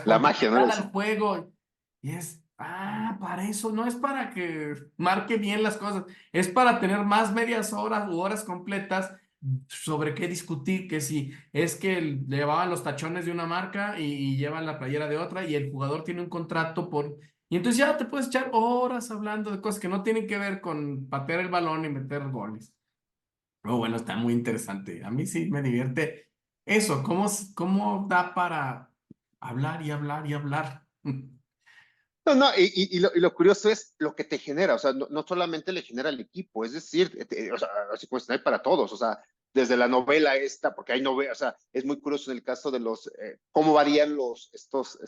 La magia, ¿no? espontaneidad al juego. Y es, para eso, no es para que marque bien las cosas, es para tener más medias horas u horas completas sobre qué discutir, que si es que llevaban los tachones de una marca y llevan la playera de otra y el jugador tiene un contrato por... Y entonces ya te puedes echar horas hablando de cosas que no tienen que ver con patear el balón y meter goles. Oh, bueno, está muy interesante. A mí sí me divierte eso, cómo da para hablar y hablar y hablar. No, no, y lo curioso es lo que te genera, o sea, no solamente le genera al equipo, es decir, o sea, así pues hay para todos, o sea, desde la novela esta, porque hay novela, o sea, es muy curioso en el caso de cómo varían estos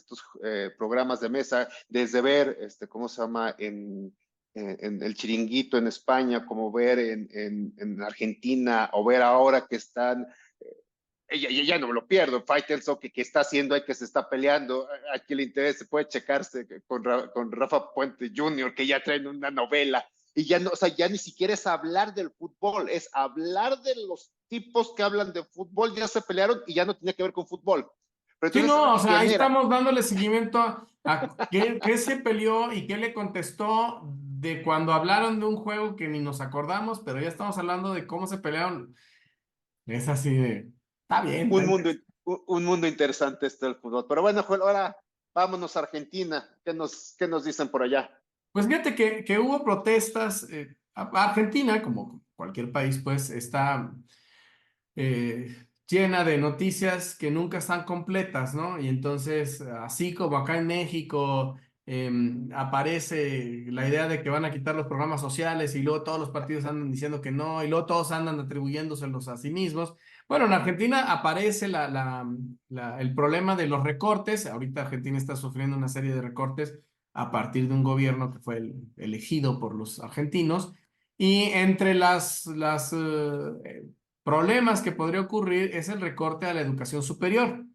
programas de mesa, desde ver, ¿cómo se llama? En el Chiringuito en España, como ver en Argentina, o ver ahora que están ya no me lo pierdo. Faitelson, que está haciendo ahí, que se está peleando. A quien le interese puede checarse con Rafa Puente Jr., que ya traen una novela. Y ya no, o sea, ya ni siquiera es hablar del fútbol, es hablar de los tipos que hablan de fútbol, ya se pelearon y ya no tenía que ver con fútbol. Pero Sí, entonces es lo no, o que sea, ahí genera. estamos dándole seguimiento a qué se peleó y qué le contestó de cuando hablaron de un juego que ni nos acordamos, pero ya estamos hablando de cómo se pelearon. Es así de, está bien, está Un mundo, interesante. un mundo interesante este del fútbol. Pero bueno, Joel, ahora vámonos a Argentina. ¿Qué nos dicen por allá? Pues fíjate que hubo protestas. Argentina, como cualquier país, pues está llena de noticias que nunca están completas, ¿no? Y entonces, así como acá en México aparece la idea de que van a quitar los programas sociales y luego todos los partidos andan diciendo que no, y luego todos andan atribuyéndoselos a sí mismos. Bueno, en Argentina aparece el problema de los recortes. Ahorita Argentina está sufriendo una serie de recortes a partir de un gobierno que fue elegido por los argentinos. Y entre las problemas que podría ocurrir es el recorte a la educación superior.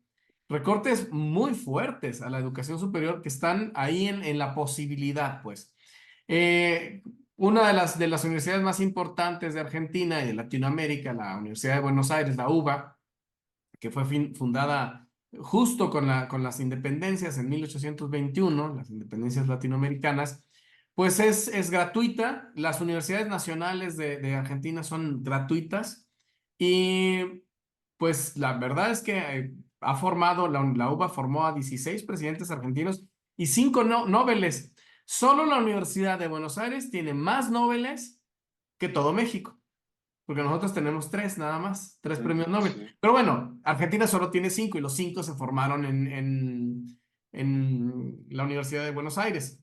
Recortes muy fuertes a la educación superior que están ahí en la posibilidad, pues. Eh, una de las universidades más importantes de Argentina y de Latinoamérica, la Universidad de Buenos Aires, la UBA, que fue fundada justo con las independencias en 1821, las independencias latinoamericanas, pues es gratuita. Las universidades nacionales de Argentina son gratuitas y pues la verdad es que ha formado, la UBA formó a 16 presidentes argentinos y 5 Nobeles. Solo la Universidad de Buenos Aires tiene más Nobeles que todo México, porque nosotros tenemos 3 nada más, 3 premios Nobel. Sí. Pero bueno, Argentina solo tiene 5 y los 5 se formaron en la Universidad de Buenos Aires.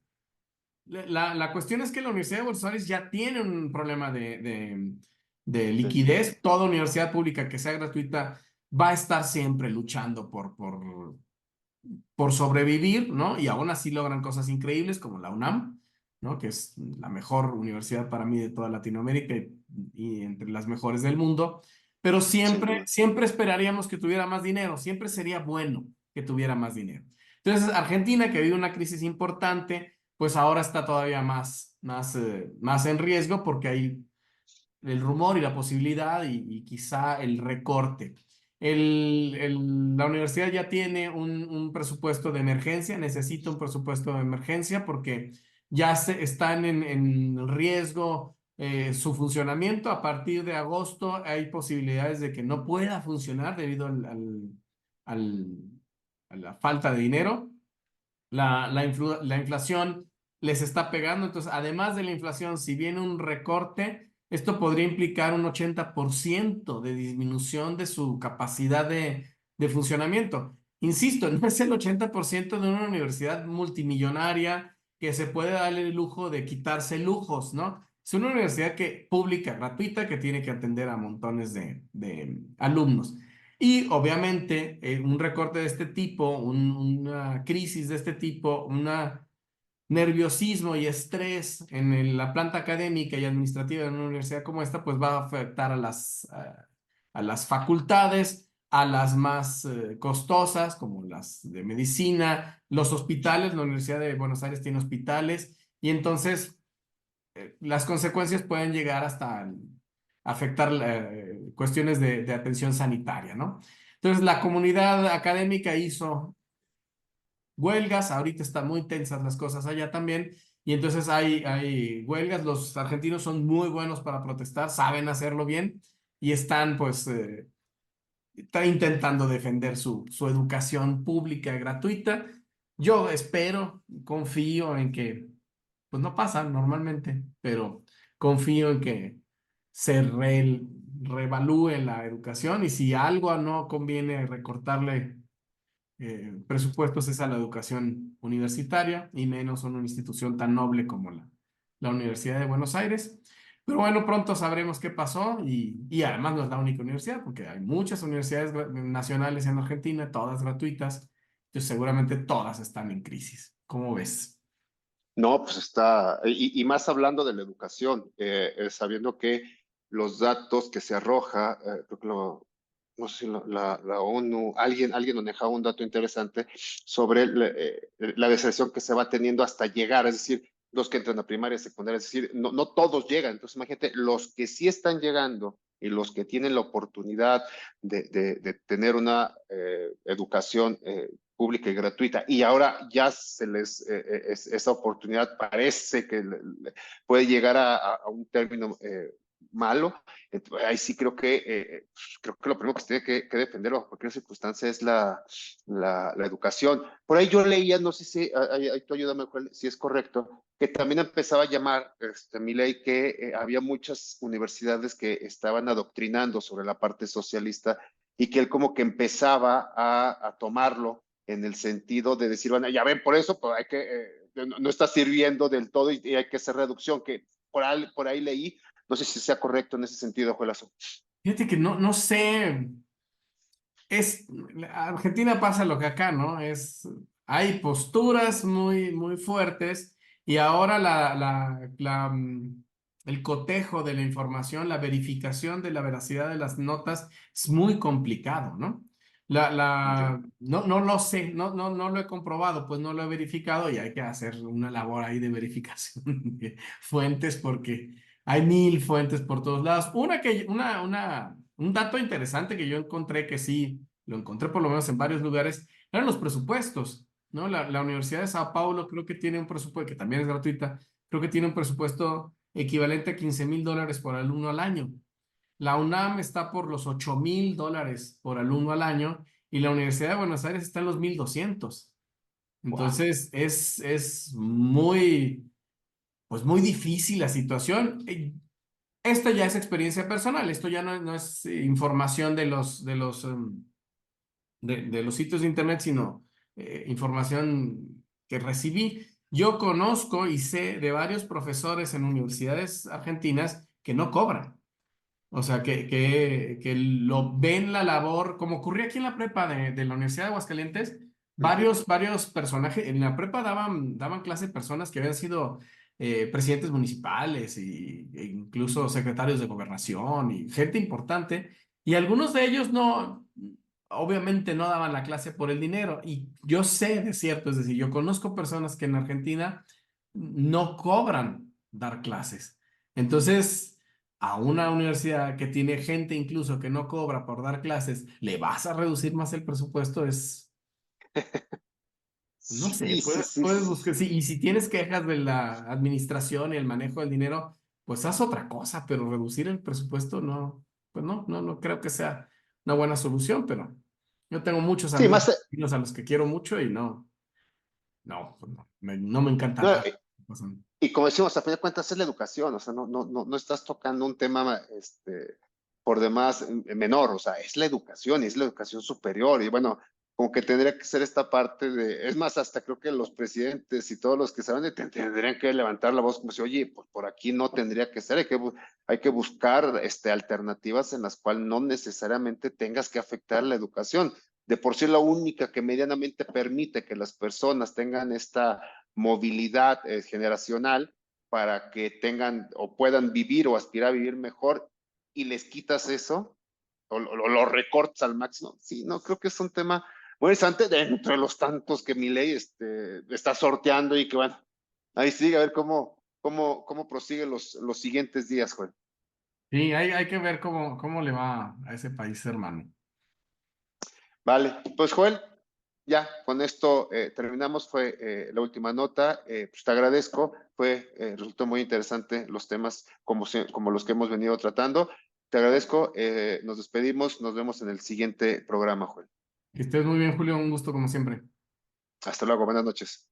La cuestión es que la Universidad de Buenos Aires ya tiene un problema de liquidez. Toda universidad pública que sea gratuita va a estar siempre luchando por sobrevivir, ¿no? Y aún así logran cosas increíbles como la UNAM, ¿no? Que es la mejor universidad para mí de toda Latinoamérica y entre las mejores del mundo. pero sin siempre, duda. siempre esperaríamos que tuviera más dinero, siempre sería bueno que tuviera más dinero. Entonces, Argentina, que vive una crisis importante, pues ahora está todavía más en riesgo porque hay el rumor y la posibilidad y quizá el recorte. La universidad ya tiene un presupuesto de emergencia, necesita un presupuesto de emergencia porque ya están en riesgo su funcionamiento. A partir de agosto hay posibilidades de que no pueda funcionar debido al- a la falta de dinero. La inflación les está pegando, entonces además de la inflación, si viene un recorte, esto podría implicar un 80% de disminución de su capacidad de funcionamiento. Insisto, no es el 80% de una universidad multimillonaria que se puede darle el lujo de quitarse lujos, ¿no? Es una universidad pública, gratuita, que tiene que atender a montones de alumnos. Y obviamente un recorte de este tipo, una crisis de este tipo, un nerviosismo y estrés en la planta académica y administrativa de una universidad como esta, pues va a afectar a las facultades, a las más costosas, como las de medicina, los hospitales. La Universidad de Buenos Aires tiene hospitales y entonces las consecuencias pueden llegar hasta afectar cuestiones de atención sanitaria, ¿no? Entonces, la comunidad académica hizo huelgas, ahorita están muy tensas las cosas allá también, y entonces hay huelgas. Los argentinos son muy buenos para protestar, saben hacerlo bien, y están pues está intentando defender su educación pública gratuita. Yo espero, confío en que pues no pasa normalmente, pero confío en que se reevalúe la educación y si algo no conviene recortarle presupuestos es a la educación universitaria y menos a una institución tan noble como la Universidad de Buenos Aires. Pero bueno, pronto sabremos qué pasó y además no es la única universidad, porque hay muchas universidades nacionales en Argentina, todas gratuitas, entonces seguramente todas están en crisis. ¿Cómo ves? No, pues está, y más hablando de la educación, sabiendo que los datos que se arroja, creo que no sé si la ONU, alguien nos dejaba un dato interesante sobre la deserción que se va teniendo hasta llegar, es decir, los que entran a primaria, secundaria, es decir, no todos llegan. Entonces, imagínate, los que sí están llegando y los que tienen la oportunidad de tener una educación pública y gratuita, y ahora ya se les, esa oportunidad parece que puede llegar a un término malo. Entonces, ahí sí creo que lo primero que se tiene que defender bajo cualquier circunstancia es la educación. Por ahí yo leía, no sé si, ahí tú ayúdame si es correcto, que también empezaba a llamar Milei que había muchas universidades que estaban adoctrinando sobre la parte socialista y que él como que empezaba a tomarlo en el sentido de decir, bueno, ya ven, por eso pues hay que, no está sirviendo del todo y hay que hacer reducción, que por ahí leí, no sé si sea correcto en ese sentido, Juelazo. Fíjate que no sé. Argentina pasa lo que acá, ¿no? Hay posturas muy fuertes y ahora el cotejo de la información, la verificación de la veracidad de las notas es muy complicado, ¿no? Ya. No lo sé, no lo he comprobado, pues no lo he verificado y hay que hacer una labor ahí de verificación de fuentes porque hay mil fuentes por todos lados. Un dato interesante que yo encontré que sí, lo encontré por lo menos en varios lugares, eran los presupuestos, ¿no? La Universidad de Sao Paulo creo que tiene un presupuesto, que también es gratuita, creo que tiene un presupuesto equivalente a $15,000 por alumno al año. La UNAM está por los $8,000 por alumno al año y la Universidad de Buenos Aires está en los 1,200. Wow. Entonces es muy, pues muy difícil la situación. Esto ya es experiencia personal, esto ya no es información de los sitios de internet, sino información que recibí. Yo conozco y sé de varios profesores en universidades argentinas que no cobran. O sea, que lo ven la labor, como ocurrió aquí en la prepa de la Universidad de Aguascalientes, Ujú. varios personajes, en la prepa daban clase personas que habían sido presidentes municipales e incluso secretarios de gobernación y gente importante Y algunos de ellos no, obviamente no daban la clase por el dinero. Y yo sé de cierto, es decir, yo conozco personas que en Argentina no cobran dar clases. Entonces, a una universidad que tiene gente incluso que no cobra por dar clases, ¿le vas a reducir más el presupuesto? No sé, Sí, sí, sí, puedes sí, buscar, sí. sí, y si tienes quejas de la administración y el manejo del dinero, pues haz otra cosa, pero reducir el presupuesto no, pues no creo que sea una buena solución, pero yo tengo muchos Sí, amigos más, argentinos a los que quiero mucho y pues no me no, encantaría. y como decimos, a fin de cuentas es la educación, o sea, no estás tocando un tema por demás menor, o sea, es la educación y es la educación superior. Y bueno, como que tendría que ser esta parte es más, hasta creo que los presidentes y todos los que saben tendrían que levantar la voz como si, oye, pues por aquí no tendría que ser, hay que buscar alternativas en las cuales no necesariamente tengas que afectar la educación. De por sí la única que medianamente permite que las personas tengan esta movilidad generacional para que tengan o puedan vivir o aspirar a vivir mejor y les quitas eso o lo recortas al máximo. Sí, no, creo que es un tema muy interesante dentro de los tantos que mi ley está sorteando y que bueno, ahí sigue a ver cómo prosigue los siguientes días, Juan. Sí, hay que ver cómo le va a ese país hermano. Vale, pues Joel, ya con esto terminamos, fue la última nota, pues te agradezco, resultó muy interesante los temas como los que hemos venido tratando, te agradezco, nos despedimos, nos vemos en el siguiente programa, Joel. Que estés muy bien, Julio, un gusto como siempre. Hasta luego, buenas noches.